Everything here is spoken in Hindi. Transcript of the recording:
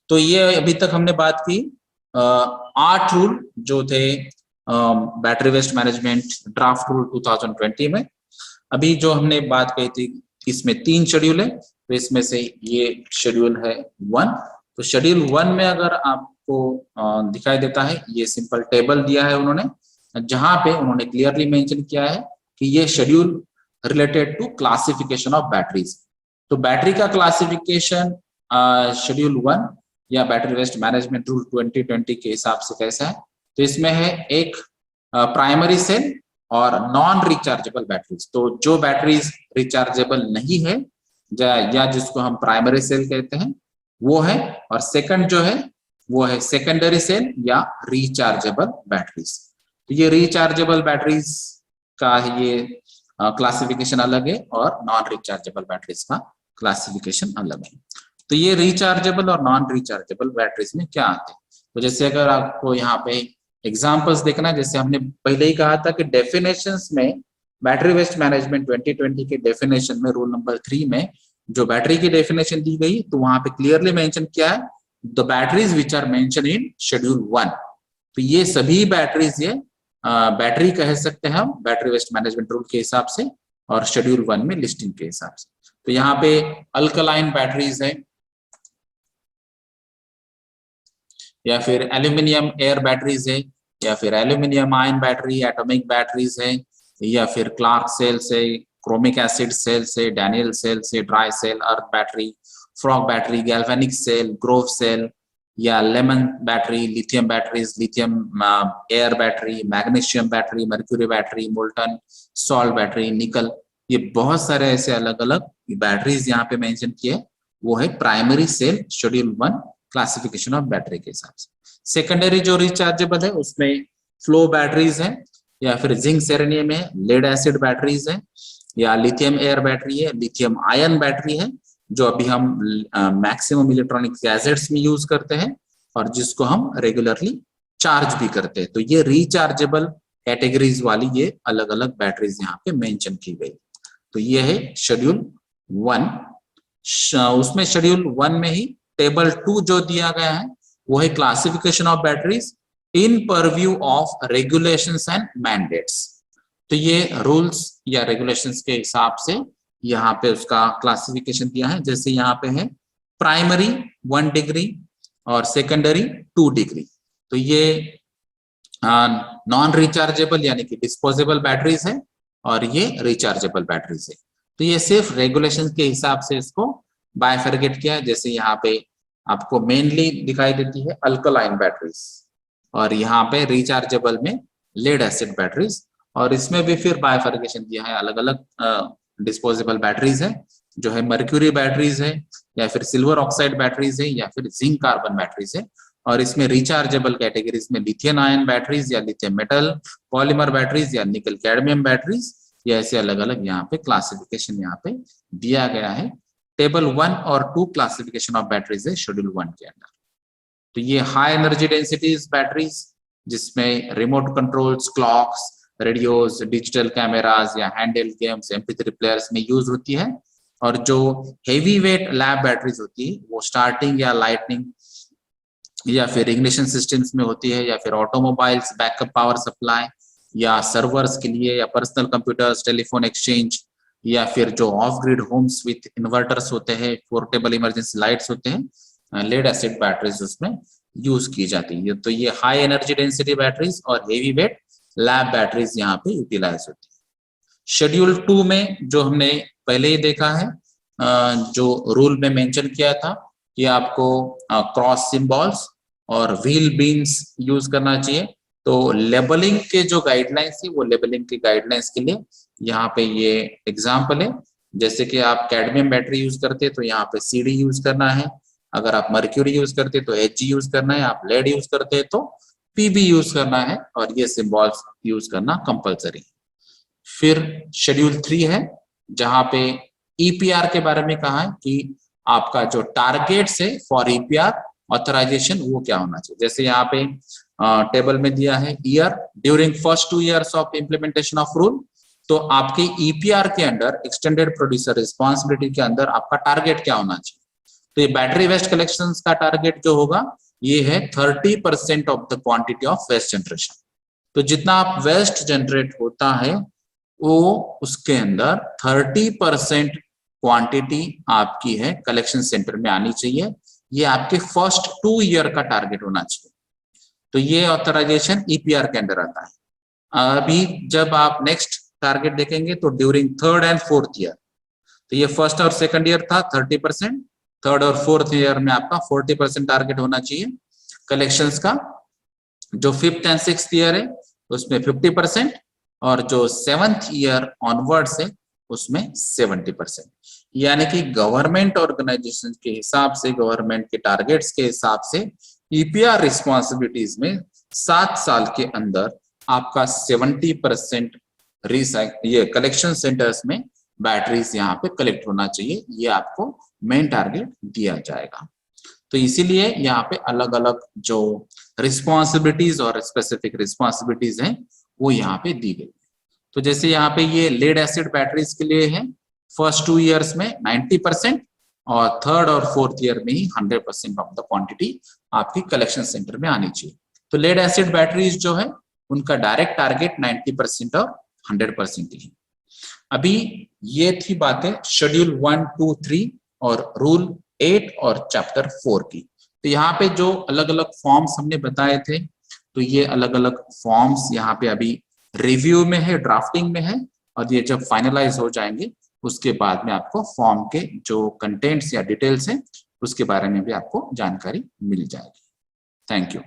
तो ये अभी तक हमने बात की 8 रूल जो थे battery waste management draft rule 2020 में। अभी जो हमने बात कही थी इसमें 3 शेड्यूल है, तो इसमें से ये शेड्यूल है 1। तो शेड्यूल 1 में अगर आपको दिखाई देता है, ये सिंपल टेबल दिया है उन्होंने, जहां पे उन्होंने क्लियरली मेंशन किया है कि ये schedule related to classification of batteries. तो बैटरी का क्लासिफिकेशन शेड्यूल 1 या बैटरी वेस्ट मैनेजमेंट रूल 2020 के हिसाब से कैसा है, तो इसमें है एक प्राइमरी सेल और नॉन रिचार्जेबल बैटरीज। तो जो बैटरीज रिचार्जेबल नहीं है या जिसको हम प्राइमरी सेल कहते हैं वो है, और सेकंड जो है वो है सेकेंडरी सेल या रिचार्जेबल बैटरीज। तो ये रिचार्जेबल बैटरीज का ये क्लासिफिकेशन अलग है और नॉन रिचार्जेबल बैटरीज का क्लासिफिकेशन अलग है। तो ये रिचार्जेबल और नॉन रिचार्जेबल बैटरीज में क्या आते हैं, तो जैसे अगर आपको यहाँ पे एग्जांपल्स देखना, जैसे हमने पहले ही कहा था कि डेफिनेशंस में बैटरी वेस्ट मैनेजमेंट 2020 के डेफिनेशन में रूल नंबर 3 में जो बैटरी की डेफिनेशन दी गई, तो वहां पे क्लियरली मेंशन किया है the batteries which are mention in schedule 1। तो ये सभी बैटरीज ये बैटरी कह सकते हैं हम बैटरी वेस्ट मैनेजमेंट रूल के हिसाब से और शेड्यूल 1 में लिस्टिंग के हिसाब से। तो यहाँ पे अल्कलाइन बैटरीज है, या फिर एल्यूमिनियम एयर बैटरीज है, या फिर aluminium ion battery, atomic batteries है, या फिर क्लार्क सेल से, क्रोमिक एसिड सेल से, डैनियल सेल से, dry cell, earth battery, frog battery, galvanic cell, Grove cell, या lemon battery, lithium batteries, lithium air battery, magnesium battery, mercury battery, molten salt battery, nickel. ये बहुत सारे ऐसे अलग अलग बैटरीज यहाँ पे मेंशन किए, वो है primary cell schedule 1 classification of battery के हिसाब से। सेकेंडरी जो रिचार्जेबल है उसमें फ्लो बैटरीज है, या फिर जिंक सेरेनियम है, लेड एसिड बैटरीज है, या लिथियम एयर बैटरी है, लिथियम आयन बैटरी है जो अभी हम मैक्सिमम इलेक्ट्रॉनिक गैजेट्स में यूज करते हैं और जिसको हम रेगुलरली चार्ज भी करते हैं। तो ये रिचार्जेबल कैटेगरीज वाली ये अलग अलग बैटरीज यहाँ पे मेंशन की गई। तो ये है शेड्यूल 1। उसमें शेड्यूल 1 में ही टेबल 2 जो दिया गया है वो है classification of batteries in purview of regulations and mandates. तो ये रूल्स या रेगुलेशंस के हिसाब से यहाँ पे उसका क्लासिफिकेशन दिया है। जैसे यहाँ पे है प्राइमरी 1 डिग्री और सेकेंडरी 2 डिग्री। तो ये नॉन रिचार्जेबल यानी कि डिस्पोजेबल बैटरीज है और ये रिचार्जेबल बैटरीज है। तो ये सिर्फ रेगुलेशन के हिसाब से इसको बाइफरगेट किया है। जैसे यहाँ पे आपको मेनली दिखाई देती है अल्कलाइन बैटरीज, और यहाँ पे रिचार्जेबल में लेड एसिड बैटरीज, और इसमें भी फिर बाइफरगेशन दिया है। अलग अलग डिस्पोजेबल बैटरीज है जो है मर्क्यूरी बैटरीज है, या फिर सिल्वर ऑक्साइड बैटरीज है, या फिर जिंक कार्बन बैटरीज है। और इसमें रिचार्जेबल कैटेगरीज में लिथियम आयन बैटरीज या लिथियम मेटल पॉलीमर बैटरीज या निकल कैडमियम बैटरीज, ये ऐसे अलग अलग यहाँ पे क्लासिफिकेशन यहाँ पे दिया गया है। टेबल 1 और 2 क्लासिफिकेशन ऑफ बैटरीज है शेड्यूल 1 के अंदर। तो ये हाई एनर्जी डेंसिटीज बैटरीज जिसमें remote controls, clocks, radios, digital cameras या हैंडहेल्ड गेम्स, MP3 प्लेयर्स में यूज होती है। और जो हेवी वेट लैब बैटरीज होती है वो स्टार्टिंग या लाइटनिंग या फिर इग्निशन सिस्टम्स में होती है, या फिर ऑटोमोबाइल्स, बैकअप पावर सप्लाई, या सर्वर्स के लिए, या पर्सनल कंप्यूटर्स, टेलीफोन एक्सचेंज, या फिर जो off grid homes with inverters होते हैं, पोर्टेबल इमरजेंसी लाइट्स होते हैं, लेड एसिड बैटरीज उसमें यूज की जाती है। तो ये हाई एनर्जी डेंसिटी बैटरीज और हेवी वेट लैब बैटरीज यहाँ पे यूटिलाइज होती है। शेड्यूल 2 में जो हमने पहले ही देखा है, जो रूल में मेंशन किया था कि आपको क्रॉस सिंबल्स और व्हील बीन्स यूज करना चाहिए। तो लेबलिंग के जो गाइडलाइंस है वो लेबलिंग के गाइडलाइंस के लिए यहाँ पे ये एग्जाम्पल है। जैसे कि आप कैडमियम बैटरी यूज करते हैं तो यहाँ पे CD यूज करना है, अगर आप मर्क्यूरी यूज करते हैं तो Hg यूज करना है, आप लेड यूज करते हैं तो PB यूज करना है, और ये सिंबल्स यूज करना कंपलसरी है। फिर शेड्यूल 3 है जहाँ पे EPR के बारे में कहा है कि आपका जो टारगेट्स है फॉर EPR ऑथराइजेशन वो क्या होना चाहिए। जैसे यहाँ पे टेबल में दिया है year during first 2 years of implementation of rule. तो आपके EPR के अंदर एक्सटेंडेड प्रोड्यूसर रिस्पॉन्सिबिलिटी के अंदर आपका टारगेट क्या होना चाहिए। तो ये बैटरी वेस्ट कलेक्शन का टारगेट जो होगा ये है 30% of the quantity of waste generation. तो जितना आप वेस्ट जनरेट होता है वो उसके अंदर 30% क्वांटिटी आपकी है कलेक्शन सेंटर में आनी चाहिए। ये आपके फर्स्ट 2 ईयर का टारगेट होना चाहिए। तो ये ऑथराइजेशन ईपीआर के अंदर आता है। अभी जब आप नेक्स्ट टारगेट देखेंगे तो during 3rd and 4th year, तो ये फर्स्ट और सेकंड ईयर था 30%, 3rd और 4th ईयर में आपका 40% टारगेट होना चाहिए कलेक्शंस का। जो 5th and 6th ईयर है उसमें 50% और जो 7th ईयर ऑनवर्ड से उसमें 70%। यानी कि गवर्नमेंट ऑर्गेनाइजेशन के हिसाब से, गवर्नमेंट के टारगेट्स के हिसाब से ईपीआर रिस्पॉन्सिबिलिटीज में 7 साल के अंदर आपका 70% ये कलेक्शन सेंटर्स में बैटरीज यहाँ पे कलेक्ट होना चाहिए। ये आपको मेन टारगेट दिया जाएगा। तो इसीलिए यहाँ पे अलग अलग जो रिस्पॉन्सिबिलिटीज और स्पेसिफिक रिस्पॉन्सिबिलिटीज हैं वो यहाँ पे दी गई। तो जैसे यहाँ पे ये लेड एसिड बैटरीज के लिए है, फर्स्ट 2 ईयर्स में 90% और 3rd और 4th ईयर में ही 100% ऑफ द क्वांटिटी आपकी कलेक्शन सेंटर में आनी चाहिए। तो लेड एसिड बैटरीज जो है उनका डायरेक्ट टारगेट 90% और 100% ही। अभी ये थी बातें शेड्यूल 1, 2, 3 और रूल 8 और चैप्टर 4 की। तो यहाँ पे जो अलग अलग फॉर्म्स हमने बताए थे, तो ये अलग अलग फॉर्म्स यहाँ पे अभी रिव्यू में है, ड्राफ्टिंग में है, और ये जब फाइनलाइज हो जाएंगे उसके बाद में आपको फॉर्म के जो कंटेंट्स या डिटेल्स हैं उसके बारे में भी आपको जानकारी मिल जाएगी। Thank you.